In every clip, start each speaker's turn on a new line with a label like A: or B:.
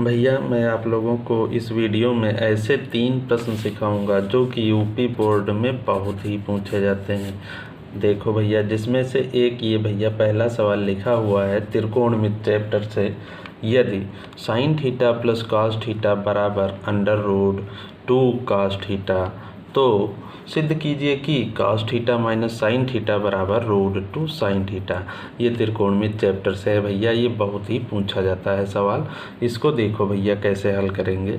A: भैया मैं आप लोगों को इस वीडियो में ऐसे 3 प्रश्न सिखाऊंगा जो कि यूपी बोर्ड में बहुत ही पूछे जाते हैं। देखो भैया, जिसमें से एक ये भैया पहला सवाल लिखा हुआ है त्रिकोणमिति चैप्टर से, यदि sine theta plus cos theta बराबर अंडर रूट 2 कॉस थीटा, तो सिद्ध कीजिए कि cos theta minus sine theta बराबर रूट 2 साइन थीटा। ये त्रिकोणमिति चैप्टर से है भैया, ये बहुत ही पूछा जाता है सवाल। इसको देखो भैया कैसे हल करेंगे।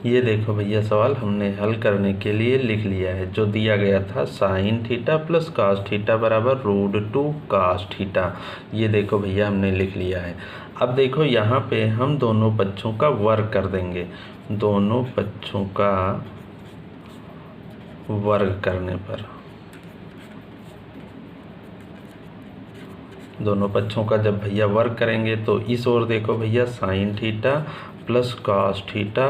A: ये देखो भैया, सवाल हमने हल करने के लिए लिख लिया है। जो दिया गया था sine theta plus cos theta बराबर रूट 2 कॉस थीटा, ये देखो भैया हमने लिख लिया है। अब देखो यहाँ पे हम दोनों पक्षों का वर्ग कर देंगे। दोनों पक्षों का वर्ग करने पर, दोनों पक्षों का जब भैया वर्ग करेंगे तो इस ओर देखो भैया sine theta plus cos theta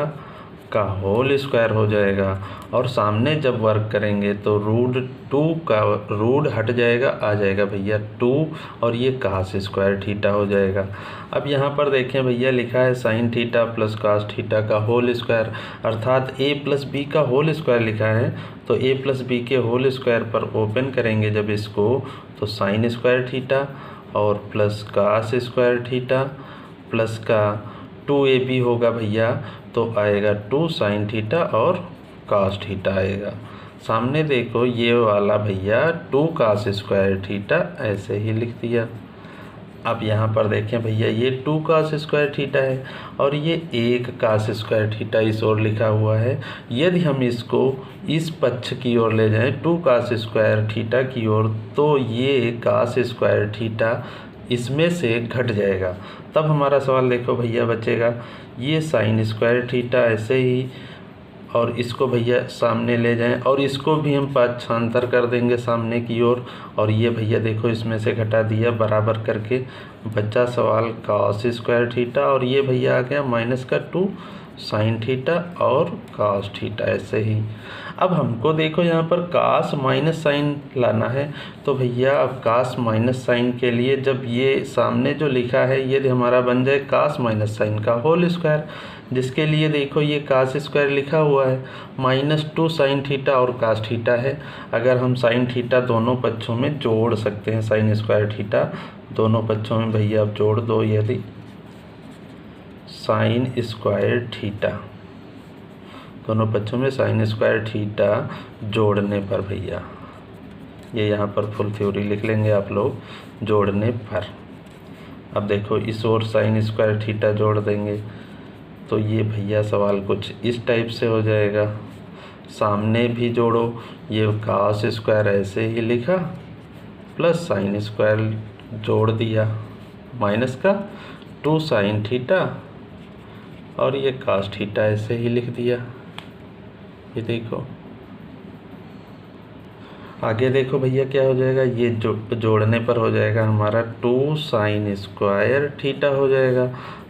A: का होल स्क्वायर हो जाएगा, और सामने जब वर्ग करेंगे तो रूट 2 का रूट हट जाएगा, आ जाएगा भैया 2, और ये कॉस स्क्वायर थीटा हो जाएगा। अब यहाँ पर देखें भैया, लिखा है sine theta plus cos theta का होल स्क्वायर, अर्थात a प्लस बी का होल स्क्वायर लिखा है, तो a प्लस बी के होल स्क्वायर पर ओपन करेंगे जब इसको, तो साइन स्क्वायर थीटा और plus cos square theta plus का 2ab होगा भैया, तो आएगा 2 साइन थीटा और कॉस थीटा आएगा। सामने देखो ये वाला भैया 2 कॉस स्क्वायर थीटा ऐसे ही लिख दिया। अब यहाँ पर देखें भैया, ये 2 कॉस स्क्वायर थीटा है और ये 1 कॉस स्क्वायर थीटा इस ओर लिखा हुआ है। यदि हम इसको इस पक्ष की ओर ले जाएं 2 कॉस स्क्वायर थीटा की ओर, तो ये कॉस स्क्वायर थीटा इसमें से घट जाएगा। तब हमारा सवाल देखो भैया बचेगा ये साइन स्क्वायर थीटा ऐसे ही, और इसको भैया सामने ले जाएं और इसको भी हम पाछांतर कर देंगे सामने की ओर, और ये भैया देखो इसमें से घटा दिया बराबर करके, बचा सवाल कॉस स्क्वायर थीटा, और ये भैया आ गया माइनस का 2 साइन थीटा और कॉस थीटा ऐसे ही। अब हमको देखो यहाँ पर कॉस माइनस साइन लाना है, तो भैया अब कॉस माइनस साइन के लिए जब ये सामने जो लिखा है ये हमारा बन जाए कॉस माइनस साइन का होल स्क्वायर, जिसके लिए देखो ये कॉस स्क्वायर लिखा हुआ है, माइनस 2 साइन थीटा और कॉस थीटा है। अगर हम साइन थीटा दोनों पक्षों में जोड़ सकते हैं, साइन स्क्वायर थीटा दोनों पक्षों में भैया अब जोड़ दो। यदि साइन स्क्वायर थीटा दोनों पक्षों में साइन स्क्वायर थीटा जोड़ने पर भैया, ये यहाँ पर फुल थ्योरी लिख लेंगे आप लोग, जोड़ने पर। अब देखो इस ओर साइन स्क्वायर थीटा जोड़ देंगे तो ये भैया सवाल कुछ इस टाइप से हो जाएगा। सामने भी जोड़ो, ये कॉस स्क्वायर ऐसे ही लिखा प्लस साइन स्क्वायर जोड़ दिया माइनस का 2 साइन थीटा, और ये कॉस थीटा ऐसे ही लिख दिया। ये देखो आगे देखो भैया क्या हो जाएगा, ये जोड़ने पर हो जाएगा हमारा 2 साइन स्क्वायर थीटा हो जाएगा।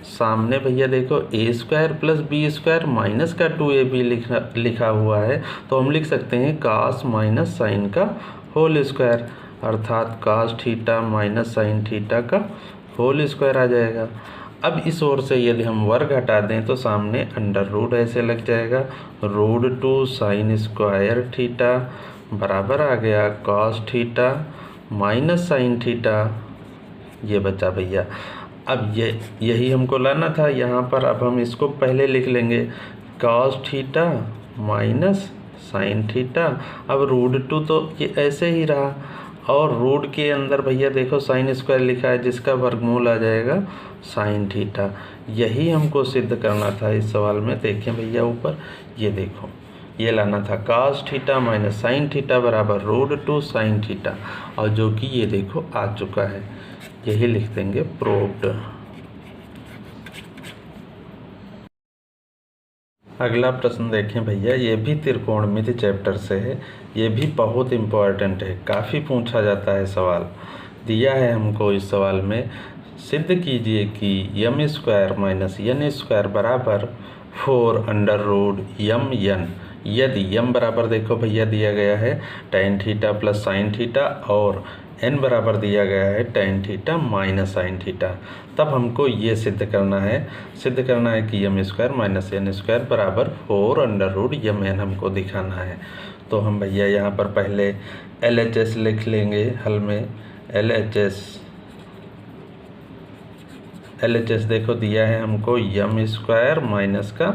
A: सामने भैया देखो a square plus B square minus का 2ab लिखा हुआ है, तो हम लिख सकते हैं कॉस माइनस साइन का होल स्क्वायर, अर्थात cos theta minus sine theta का होल स्क्वायर आ जाएगा। अब इस ओर से यदि हम वर्ग हटा दें तो सामने अंडर रूट ऐसे लग जाएगा, रूट 2 साइन स्क्वायर थीटा बराबर आ गया cos theta minus sine theta, ये बचा भैया। अब यही हमको लाना था यहाँ पर। अब हम इसको पहले लिख लेंगे cos theta minus sine theta, अब रूट 2 तो ये ऐसे ही रहा, और रूट के अंदर भैया देखो साइन स्क्वायर लिखा है जिसका वर्गमूल आ जाएगा साइन थीटा। यही हमको सिद्ध करना था इस सवाल में। देखें भैया ऊपर, ये देखो ये लाना था cos theta minus sine theta बराबर रूट 2 साइन थीटा, और जो कि ये देखो आ चुका है, यही लिख देंगे प्रूव्ड। अगला प्रश्न देखें भैया, ये भी त्रिकोणमिति चैप्टर से है, ये भी बहुत इम्पोर्टेंट है, काफ़ी पूछा जाता है सवाल। दिया है हमको इस सवाल में, सिद्ध कीजिए कि M square minus N square बराबर 4 अंडर रूट यम एन, यदि यम बराबर देखो भैया दिया गया है tan theta plus sine theta और n बराबर दिया गया है tan theta minus sine theta. तब हमको ये सिद्ध करना है कि M square minus N square बराबर 4 अंडर रूट यम एन हमको दिखाना है। तो हम भैया यहाँ पर पहले LHS लिख लेंगे हल में। LHS देखो दिया है हमको यम स्क्वायर माइनस का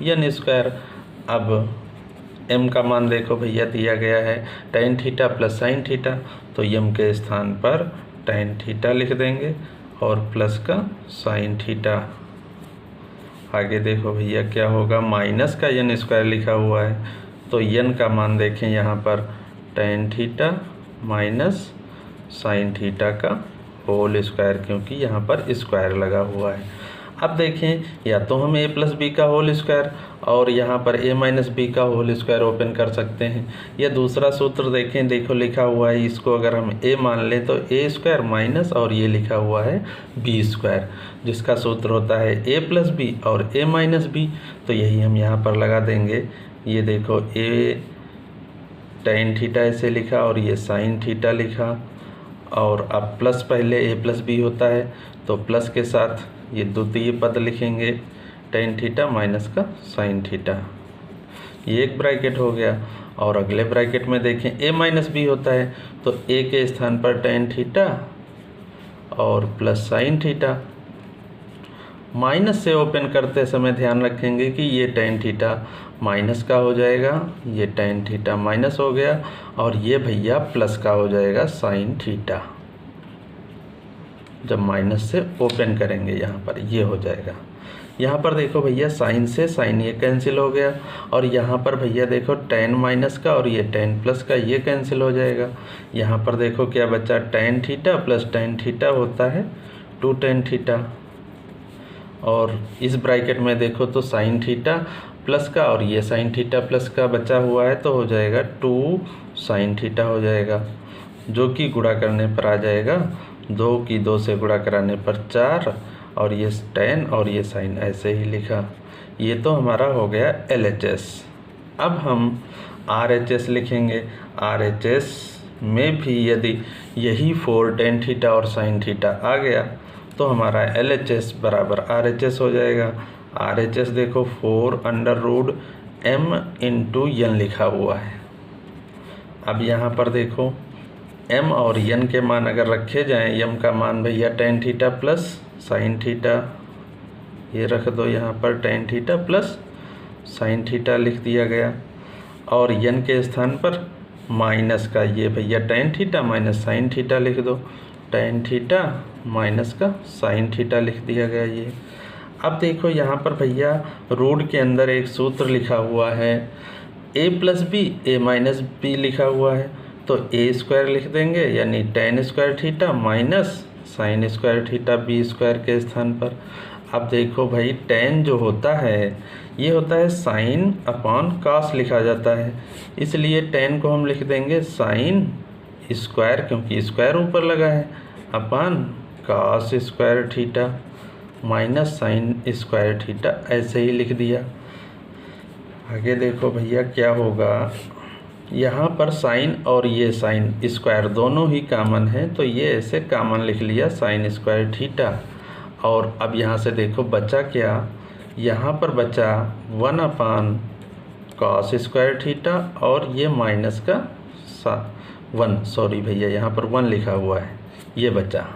A: एन स्क्वायर। अब m का मान देखो भैया दिया गया है tan theta plus sine theta, तो यम के स्थान पर tan थीटा लिख देंगे और प्लस का साइन थीटा। आगे देखो भैया क्या होगा, माइनस का एन स्क्वायर लिखा हुआ है, तो एन का मान देखें यहाँ पर tan theta minus sine theta का होल स्क्वायर, क्योंकि यहाँ पर स्क्वायर लगा हुआ है। अब देखें या तो हम a प्लस बी का होल स्क्वायर और यहाँ पर a माइनस बी का होल स्क्वायर ओपन कर सकते हैं, या दूसरा सूत्र देखें, देखो लिखा हुआ है, इसको अगर हम a मान लें तो a स्क्वायर माइनस और ये लिखा हुआ है b स्क्वायर, जिसका सूत्र होता है a प्लस बी और a माइनस बी। तो यही हम यहाँ पर लगा देंगे। ये देखो a tan थीटा ऐसे लिखा और ये साइन थीटा लिखा, और अब प्लस पहले a प्लस बी होता है तो प्लस के साथ ये द्वितीय पद लिखेंगे tan थीटा माइनस का साइन थीटा। ये एक ब्रैकेट हो गया, और अगले ब्रैकेट में देखें a माइनस बी होता है तो a के स्थान पर tan थीटा और प्लस साइन थीटा। माइनस से ओपन करते समय ध्यान रखेंगे कि ये tan थीटा माइनस का हो जाएगा, ये tan थीटा माइनस हो गया, और ये भैया प्लस का हो जाएगा साइन थीटा। जब माइनस से ओपन करेंगे यहाँ पर ये हो जाएगा। यहाँ पर देखो भैया साइन से साइन ये कैंसिल हो गया, और यहाँ पर भैया देखो tan माइनस का और ये tan प्लस का ये कैंसिल हो जाएगा। यहाँ पर देखो क्या बचा, tan theta plus tan theta होता है 2 tan थीटा, और इस ब्रैकेट में देखो तो साइन थीटा प्लस का और ये साइन थीटा प्लस का बचा हुआ है, तो हो जाएगा 2 साइन थीटा हो जाएगा, जो कि गुणा करने पर आ जाएगा 2 की 2 से गुणा कराने पर 4, और ये tan और ये साइन ऐसे ही लिखा। ये तो हमारा हो गया LHS। अब हम RHS लिखेंगे। RHS में भी यदि यही 4 tan थीटा और साइन थीटा आ गया तो हमारा LHS बराबर RHS हो जाएगा। RHS देखो 4 under root m into N लिखा हुआ है। अब यहाँ पर देखो m और n के मान अगर रखे जाएं, m का मान भैया tan theta plus sine theta, ये रख दो यहाँ पर tan theta plus sine theta लिख दिया गया, और n के स्थान पर माइनस का ये भैया tan theta minus sine theta लिख दो, tan थीटा माइनस का साइन थीटा लिख दिया गया ये। अब देखो यहाँ पर भैया रूट के अंदर एक सूत्र लिखा हुआ है a plus B a minus B लिखा हुआ है, तो a स्क्वायर लिख देंगे, यानी tan square theta minus sine square theta b square के स्थान पर। अब देखो भाई tan जो होता है ये होता है साइन अपॉन कॉस लिखा जाता है, इसलिए tan को हम लिख देंगे साइन स्क्वायर, क्योंकि स्क्वायर ऊपर लगा है, upon cos square theta minus sine square theta, ऐसे ही लिख दिया। आगे देखो भैया क्या होगा, यहाँ पर साइन और ये साइन स्क्वायर दोनों ही कॉमन है, तो ये ऐसे कॉमन लिख लिया साइन स्क्वायर थीटा। और अब यहाँ से देखो बचा क्या, यहाँ पर बचा 1 अपान कॉस स्क्वायर थीटा, और ये माइनस का 1, सॉरी भैया यहाँ पर 1 लिखा हुआ है, ये बचा।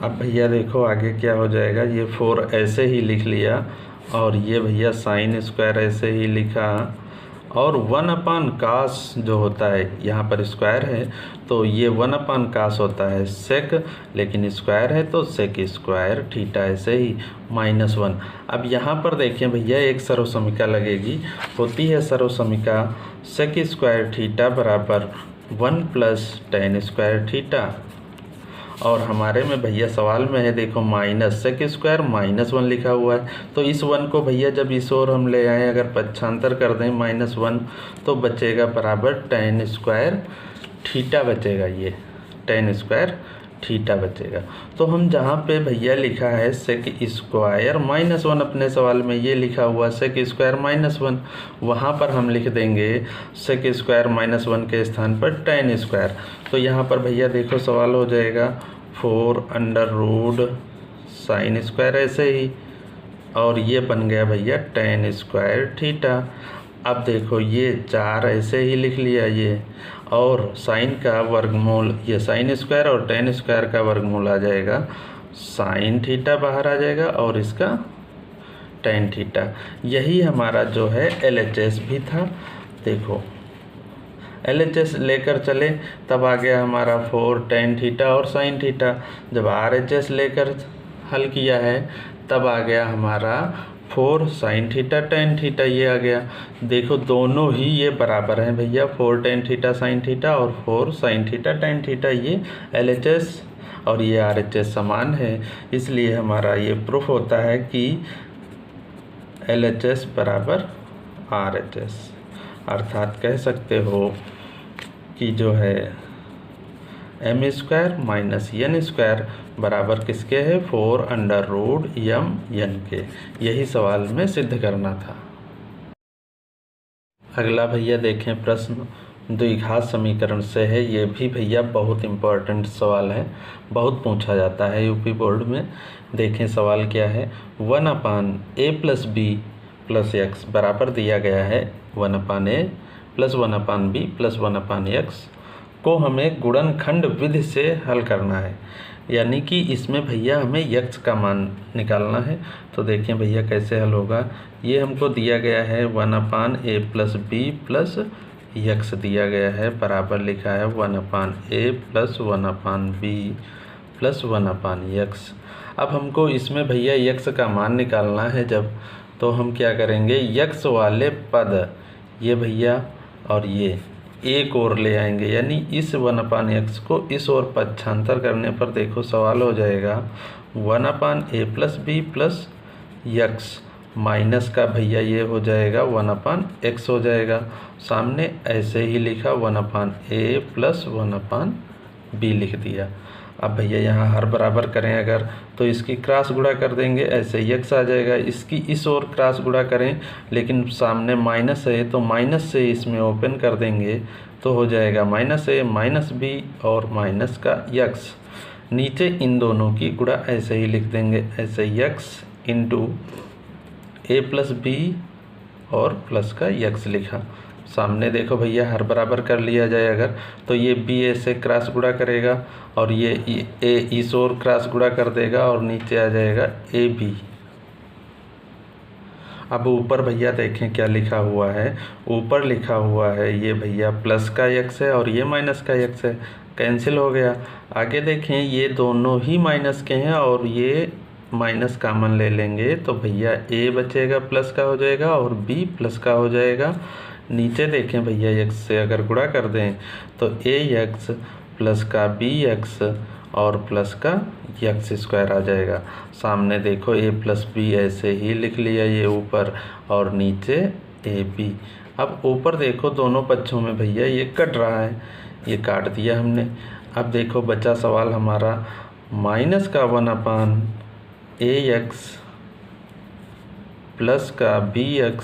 A: अब भैया देखो आगे क्या हो जाएगा, ये 4 ऐसे ही लिख लिया, और ये भैया साइन स्क्वायर ऐसे ही लिखा, और 1 अपान कास जो होता है यहाँ पर स्क्वायर है, तो ये 1 अपान कास होता है सेक, लेकिन स्क्वायर है तो सेक स्क्वायर थीटा ऐसे ही -1। अब यहाँ पर देखें भैया एक सर्वसमीका लगेगी, होती है सर्वसमीका सेक स्क्वायर थीटा बराबर 1 प्लस tan स्क्वायर थीटा, और हमारे में भैया सवाल में है देखो माइनस सेक स्क्वायर -1 लिखा हुआ है, तो इस 1 को भैया जब इस ओर हम ले आए, अगर पक्षांतर कर दें -1, तो बचेगा बराबर tan स्क्वायर थीटा बचेगा, ये tan स्क्वायर थीटा बचेगा। तो हम जहाँ पे भैया लिखा है सेक स्क्वायर -1, अपने सवाल में ये लिखा हुआ सेक स्क्वायर -1, वहाँ पर हम लिख देंगे सेक स्क्वायर -1 के स्थान पर tan स्क्वायर। तो यहाँ पर भैया देखो सवाल हो जाएगा 4 sin स्क्वायर ऐसे ही, और ये बन गया भैया tan स्क्वायर थीटा। अब देखो ये 4 ऐसे ही लिख लिया ये, और साइन का वर्गमूल, ये साइन स्क्वायर और tan स्क्वायर का वर्गमूल आ जाएगा साइन थीटा बाहर आ जाएगा, और इसका tan थीटा। यही हमारा जो है LHS भी था। देखो LHS लेकर चले तब आ गया हमारा 4 tan थीटा और साइन थीटा। जब RHS लेकर हल किया है तब आ गया हमारा 4 sin थीटा tan थीटा, ये आ गया। देखो दोनों ही ये बराबर हैं भैया, 4 tan थीटा sin थीटा और 4 sin थीटा tan थीटा, ये LHS और ये RHS समान है। इसलिए हमारा ये प्रूफ होता है कि LHS बराबर RHS। अर्थात कह सकते हो कि जो है m square minus n square बराबर किसके है 4√m n के। यही सवाल में सिद्ध करना था। अगला भैया देखें प्रश्न द्विघात समीकरण से है। ये भी भैया बहुत इम्पोर्टेंट सवाल है, बहुत पूछा जाता है यूपी बोर्ड में। देखें सवाल क्या है। 1/a + b + x बराबर दिया गया है 1/a + 1/b + 1/x को हमें गुणनखंड विधि से हल करना है, यानी कि इसमें भैया हमें x का मान निकालना है। तो देखें भैया कैसे हल होगा। ये हमको दिया गया है 1/a + b + x दिया गया है, बराबर लिखा है 1/a + 1/b + 1/x। अब हमको इसमें भैया x का मान निकालना है जब, तो हम क्या करेंगे, x वाले पद ये भैया और ये एक और ले आएंगे, यानी इस 1/x को इस ओर पक्षांतर करने पर देखो सवाल हो जाएगा 1/a + b + x माइनस का भैया ये हो जाएगा 1/x हो जाएगा। सामने ऐसे ही लिखा 1/a + 1/b लिख दिया। अब भैया यहाँ हर बराबर करें अगर, तो इसकी क्रॉस गुणा कर देंगे, ऐसे ही x आ जाएगा। इसकी इस ओर क्रॉस गुणा करें, लेकिन सामने माइनस है तो माइनस से इसमें ओपन कर देंगे, तो हो जाएगा -a - b और माइनस का x। नीचे इन दोनों की गुणा ऐसे ही लिख देंगे, ऐसे x × a + b और प्लस का x लिखा। सामने देखो भैया हर बराबर कर लिया जाए अगर, तो ये b a से क्रॉस गुणा करेगा और ये a इस ओर क्रॉस गुणा कर देगा और नीचे आ जाएगा ab। अब ऊपर भैया देखें क्या लिखा हुआ है। ऊपर लिखा हुआ है ये भैया प्लस का x है और ये माइनस का x है, कैंसिल हो गया। आगे देखें ये दोनों ही माइनस के हैं और ये माइनस कॉमन ले लेंगे, तो भैया a बचेगा प्लस का हो जाएगा और b प्लस का हो जाएगा। नीचे देखें भैया x से अगर गुणा कर दें तो ax प्लस का bx और प्लस का x स्क्वायर आ जाएगा। सामने देखो a + b ऐसे ही लिख लिया ये ऊपर और नीचे ab। अब ऊपर देखो दोनों पक्षों में भैया ये कट रहा है, ये काट दिया हमने। अब देखो बचा सवाल हमारा माइनस का 1/ax प्लस का bx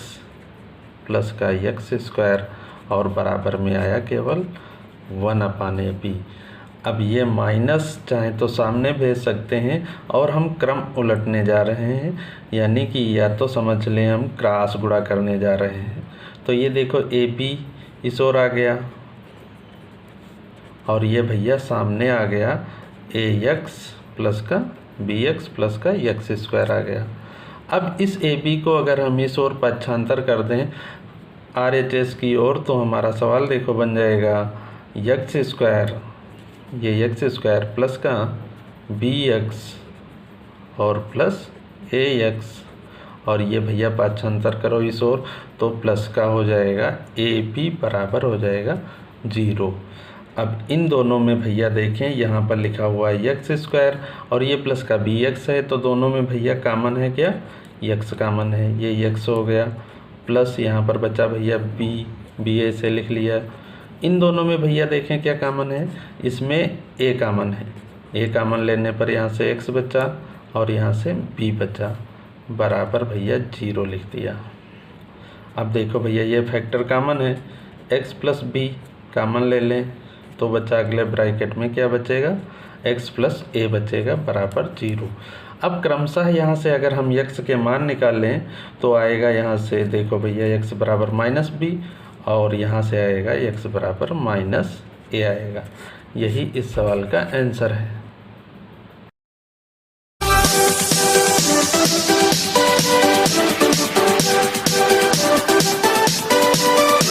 A: प्लस का x स्क्वायर और बराबर में आया केवल 1/ab। अब ये माइनस चाहे तो सामने भेज सकते हैं और हम क्रम उलटने जा रहे हैं, यानी कि या तो समझ लें हम क्रॉस गुणा करने जा रहे हैं। तो ये देखो ab इस ओर आ गया और ये भैया सामने आ गया ax प्लस का bx प्लस का x स्क्वायर आ गया। अब इस ab को अगर हम इस ओर पक्षांतर कर दें RHS की ओर, तो हमारा सवाल देखो बन जाएगा x स्क्वायर, ये x स्क्वायर प्लस का bx और प्लस ax, और ये भैया पक्षांतर करो इस ओर तो प्लस का हो जाएगा ab बराबर हो जाएगा 0। अब इन दोनों में भैया देखें यहाँ पर लिखा हुआ है x स्क्वायर और ये प्लस का bx है, तो दोनों में भैया कॉमन है क्या, x कॉमन है, ये x हो गया। प्लस यहाँ पर बचा भैया b से लिख लिया। इन दोनों में भैया देखें क्या कॉमन है, इसमें a कॉमन है, ए कामन लेने पर यहाँ से x बचा और यहाँ से b बचा, बराबर भैया 0 लिख दिया। अब देखो भैया ये फैक्टर कामन है, x प्लस बी कामन ले लें तो बचा अगले ब्रैकेट में क्या बचेगा, x प्लस ए बचेगा बराबर 0। अब क्रमशः यहाँ से अगर हम x के मान निकालें तो आएगा यहाँ से देखो भैया x बराबर माइनस बी और यहाँ से आएगा x बराबर माइनस ए आएगा। यही इस सवाल का आंसर है।